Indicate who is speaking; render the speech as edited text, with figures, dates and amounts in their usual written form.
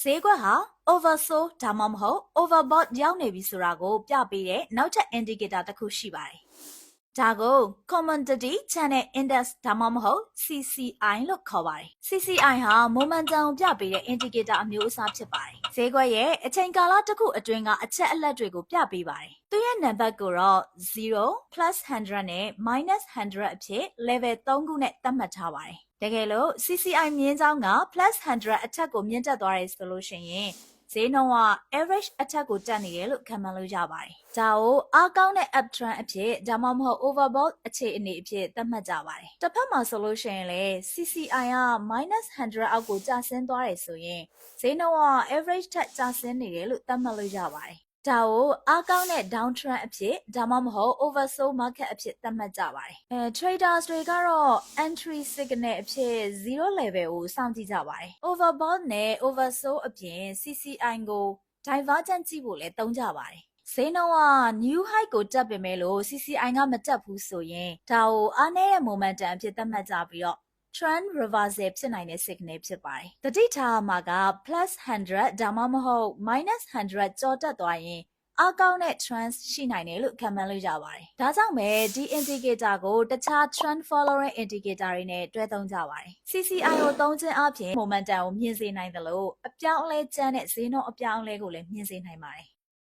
Speaker 1: ဈေးကွက်ဟာ oversold ဒါမှမဟုတ် overbought ရောက်နေပြီဆိုတာကိုပြပေးတဲ့နောက်ထပ် indicator တစ်ခုရှိပါတယ်။ဒါကို Commodity Channel Index ဒါမှမဟုတ် CCI လို့ခေါ်ပါတယ်။ CCI ဟာ momentum ပြပေးတဲ့ indicator အမျိုးအစားဖြစ်ပါတယ်။ဈေးကွက်ရဲ့အချိန်ကာလတစ်ခုအတွင်းကအချက်အလက်တွေကိုပြပေးပါတယ်။သူရဲ့နံပါတ်ကိုတော့0 plus 100နဲ့ minus 100အဖြစ် level 3ခုနဲ့သတ်မှတ်ထားပါတယ်။တကယ်လို့ CCI မြင်းချောင်းက plus 100အထက်ကိုမြင့်တက်သွားတယ်ဆိုလို့ရှိရင်ဈေးနှုန်းက average အထက်ကိုတက်နေတယ်လို့ခန့်မှန်းလို့ရပါတယ်။ဒါကိုအားကောင်းတဲ့ uptrend အဖြစ်ဒါမှမဟုတ် overbought အခြေအနေအဖြစ်သတ်မှတ်ကြပါတယ်။တစ်ဖက်မှာဆိုလို့ရှိရင်လေ CCI က minus 100အောက်ကိုကျဆင်းသွားတယ်ဆိုရင်ဈေးနှုန်းက average ထက်ကျဆင်းနေတယ်လို့သတ်မှတ်လို့ရပါတယ်။ဒါကိုအားကောင်းတဲ့ downtrend အဖြစ်ဒါမှမဟုတ် oversold market အဖြစ်သတ်မှတ်ကြပါတယ်။ traders တွေကတော့ entry signal အဖြစ်0 level ကိုစောင့်ကြည့်ကြပါတယ်။ overbought နဲ့ oversold အပြင် CCI ကို divergent ကြည့်ဖို့လည်းသုံးကြပါတယ်။ဈေးနှုန်းက new high ကိုတက်ပေမဲ့လို့ CCI ကမတက်ဘူးဆိုရင်ဒါကိုအားနည်းတဲ့ momentum အဖြစ်သတ်မှတ်ကြပြီးတော့trend reversal ဖြစ်နိုင်တဲ့ signal ဖြစ်ပါတယ်။တတိထားမှာက plus 100ဒါမှမဟုတ် minus 100ကျော်တက်သွားရင်အားကောင်းတဲ့ trend ရှိနိုင်တယ်လို့ခန့်မှန်းလို့ရပါတယ်။ဒါကြောင့်ပဲဒီ indicator ကိုတခြား trend following indicator တွေနဲ့တွဲသုံးကြပါတယ်။ CCI ကိုသုံးခြင်းအပြင် momentum ကိုမြင့်စေနိုင်တယ်လို့အပြောင်းအလဲကျန်းတဲ့ဈေးနှုန်းအပြောင်းအလဲကိုလည်းမြင့်စေနိုင်ပါတယ်။